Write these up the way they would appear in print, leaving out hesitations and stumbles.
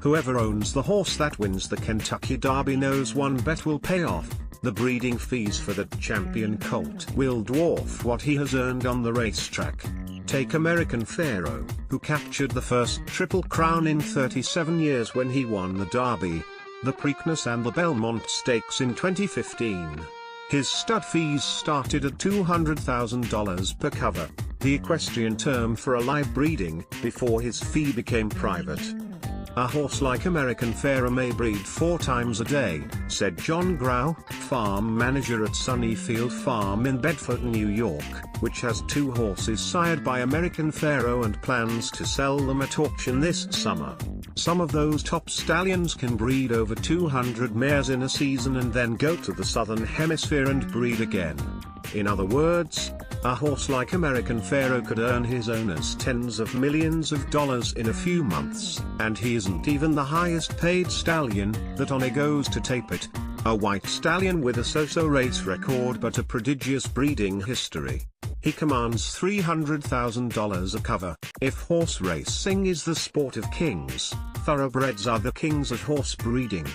Whoever owns the horse that wins the Kentucky Derby knows one bet will pay off. The breeding fees for the champion colt will dwarf what he has earned on the racetrack. Take American Pharoah, who captured the first Triple Crown in 37 years when he won the Derby, the Preakness and the Belmont Stakes in 2015. His stud fees started at $200,000 per cover, the equestrian term for a live breeding, before his fee became private. A horse like American Pharoah may breed 4 times a day, said John Grau, farm manager at Sunnyfield Farm in Bedford, New York, which has 2 horses sired by American Pharoah and plans to sell them at auction this summer. Some of those top stallions can breed over 200 mares in a season and then go to the southern hemisphere and breed again. In other words, a horse like American Pharoah could earn his owners tens of millions of dollars in a few months, and he isn't even the highest paid stallion that only goes to tape it. A white stallion with a so-so race record but a prodigious breeding history. He commands $300,000 a cover. If horse racing is the sport of kings, thoroughbreds are the kings of horse breeding.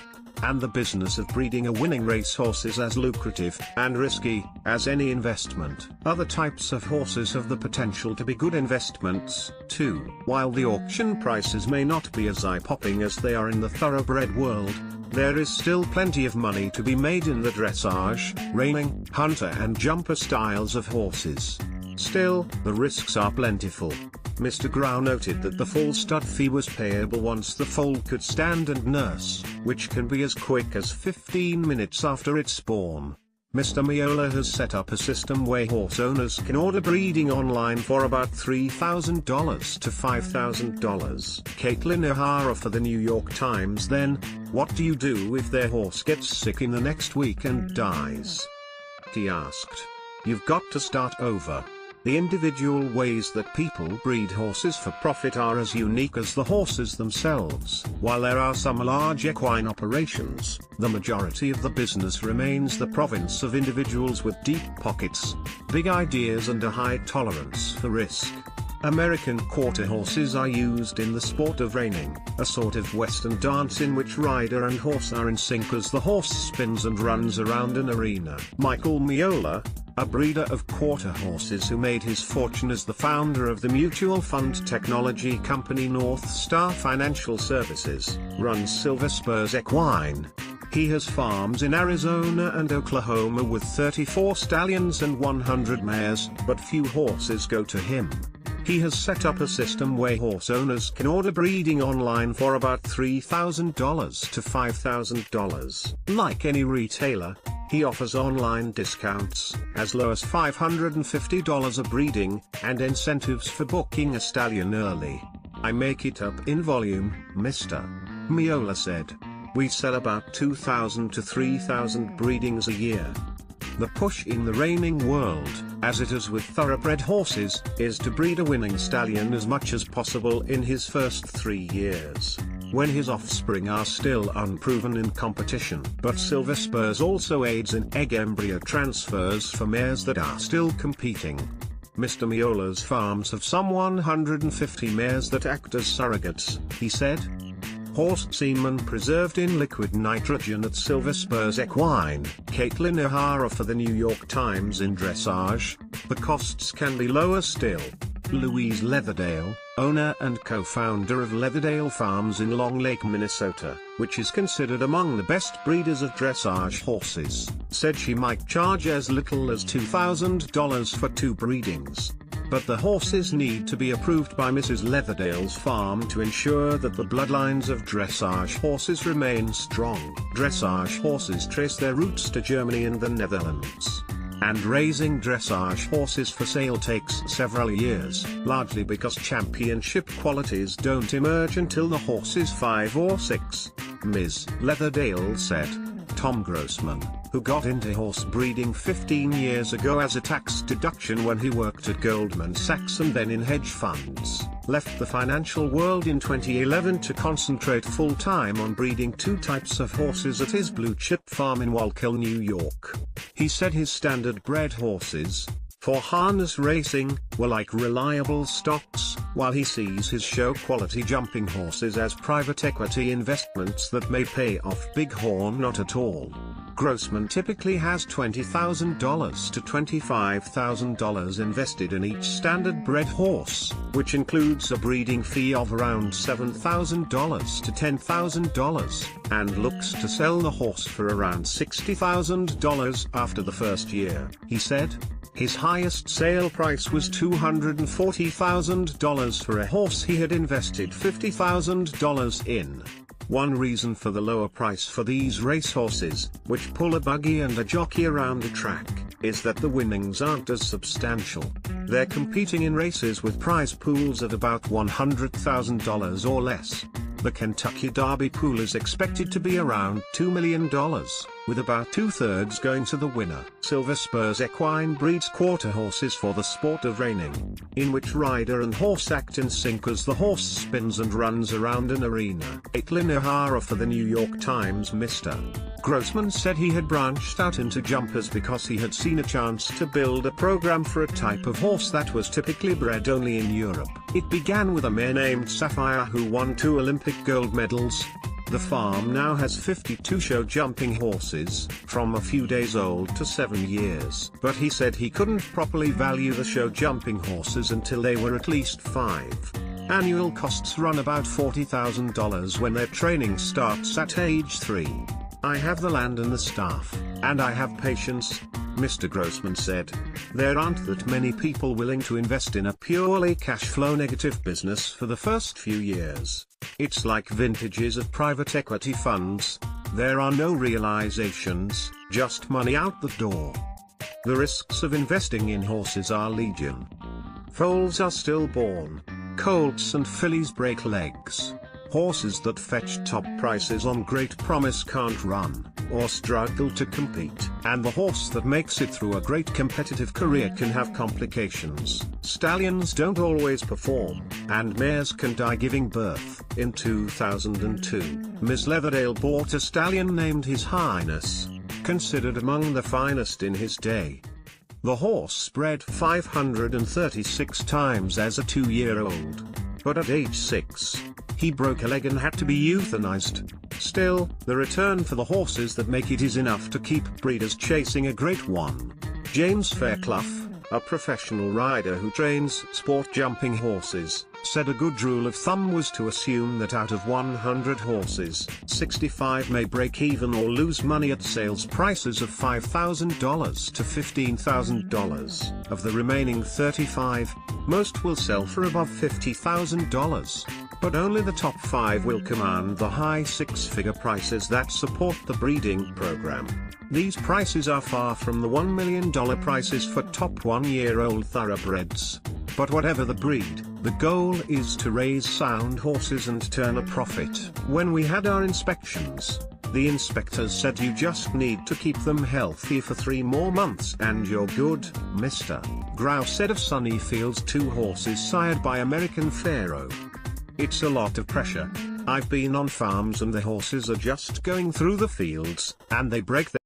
And the business of breeding a winning racehorse is as lucrative and risky as any investment. Other types of horses have the potential to be good investments, too. While the auction prices may not be as eye-popping as they are in the thoroughbred world, there is still plenty of money to be made in the dressage, reining, hunter and jumper styles of horses. Still, the risks are plentiful. Mr. Grau noted that the full stud fee was payable once the foal could stand and nurse, which can be as quick as 15 minutes after it's born. Mr. Miola has set up a system where horse owners can order breeding online for about $3,000 to $5,000. Caitlin O'Hara for the New York Times. Then, what do you do if their horse gets sick in the next week and dies? He asked. You've got to start over. The individual ways that people breed horses for profit are as unique as the horses themselves. While there are some large equine operations, the majority of the business remains the province of individuals with deep pockets, big ideas and a high tolerance for risk. American quarter horses are used in the sport of reining, a sort of western dance in which rider and horse are in sync as the horse spins and runs around an arena. Michael Miola, a breeder of quarter horses who made his fortune as the founder of the mutual fund technology company North Star Financial Services, runs Silver Spurs Equine. He has farms in Arizona and Oklahoma with 34 stallions and 100 mares, but few horses go to him. He has set up a system where horse owners can order breeding online for about $3,000 to $5,000. Like any retailer, he offers online discounts, as low as $550 a breeding, and incentives for booking a stallion early. I make it up in volume, Mr. Miola said. We sell about 2,000 to 3,000 breedings a year. The push in the reining world, as it is with thoroughbred horses, is to breed a winning stallion as much as possible in his first 3 years, when his offspring are still unproven in competition. But Silver Spurs also aids in egg embryo transfers for mares that are still competing. Mr. Miola's farms have some 150 mares that act as surrogates, he said. Horse semen preserved in liquid nitrogen at Silver Spurs Equine. Caitlin O'Hara for the New York Times. In dressage, the costs can be lower still. Louise Leatherdale, owner and co-founder of Leatherdale Farms in Long Lake, Minnesota, which is considered among the best breeders of dressage horses, said she might charge as little as $2,000 for 2 breedings. But the horses need to be approved by Mrs. Leatherdale's farm to ensure that the bloodlines of dressage horses remain strong. Dressage horses trace their roots to Germany and the Netherlands. And raising dressage horses for sale takes several years, largely because championship qualities don't emerge until the horse is 5 or 6, Ms. Leatherdale said. Tom Grossman, who got into horse breeding 15 years ago as a tax deduction when he worked at Goldman Sachs and then in hedge funds, left the financial world in 2011 to concentrate full-time on breeding 2 types of horses at his blue-chip farm in Wallkill, New York. He said his standard bred horses, for harness racing, were like reliable stocks, while he sees his show-quality jumping horses as private equity investments that may pay off. Bighorn not at all. Grossman typically has $20,000 to $25,000 invested in each standard-bred horse, which includes a breeding fee of around $7,000 to $10,000, and looks to sell the horse for around $60,000 after the first year, he said. His highest sale price was $240,000 for a horse he had invested $50,000 in. One reason for the lower price for these racehorses, which pull a buggy and a jockey around the track, is that the winnings aren't as substantial. They're competing in races with prize pools at about $100,000 or less. The Kentucky Derby pool is expected to be around $2 million, with about two-thirds going to the winner. Silver Spurs Equine breeds quarter horses for the sport of reining, in which rider and horse act in sync as the horse spins and runs around an arena. Caitlin O'Hara for the New York Times. Mr. Grossman said he had branched out into jumpers because he had seen a chance to build a program for a type of horse that was typically bred only in Europe. It began with a mare named Sapphire who won 2 Olympic gold medals. The farm now has 52 show jumping horses, from a few days old to 7 years. But he said he couldn't properly value the show jumping horses until they were at least 5. Annual costs run about $40,000 when their training starts at age 3. I have the land and the staff, and I have patience, Mr. Grossman said. There aren't that many people willing to invest in a purely cash flow negative business for the first few years. It's like vintages of private equity funds. There are no realizations, just money out the door. The risks of investing in horses are legion. Foals are stillborn. Colts and fillies break legs. Horses that fetch top prices on great promise can't run, or struggle to compete, and the horse that makes it through a great competitive career can have complications. Stallions don't always perform, and mares can die giving birth. In 2002, Ms. Leatherdale bought a stallion named His Highness, considered among the finest in his day. The horse bred 536 times as a 2-year-old, but at age 6, he broke a leg and had to be euthanized. Still, the return for the horses that make it is enough to keep breeders chasing a great one. James Fairclough, a professional rider who trains sport jumping horses, said a good rule of thumb was to assume that out of 100 horses, 65 may break even or lose money at sales prices of $5,000 to $15,000. Of the remaining 35, most will sell for above $50,000. But only the top 5 will command the high 6-figure prices that support the breeding program. These prices are far from the $1 million prices for top 1-year-old thoroughbreds. But whatever the breed, the goal is to raise sound horses and turn a profit. When we had our inspections, the inspectors said you just need to keep them healthy for 3 more months and you're good, Mr. Grau said of Sunnyfield's 2 horses sired by American Pharoah. It's a lot of pressure. I've been on farms and the horses are just going through the fields, and they break their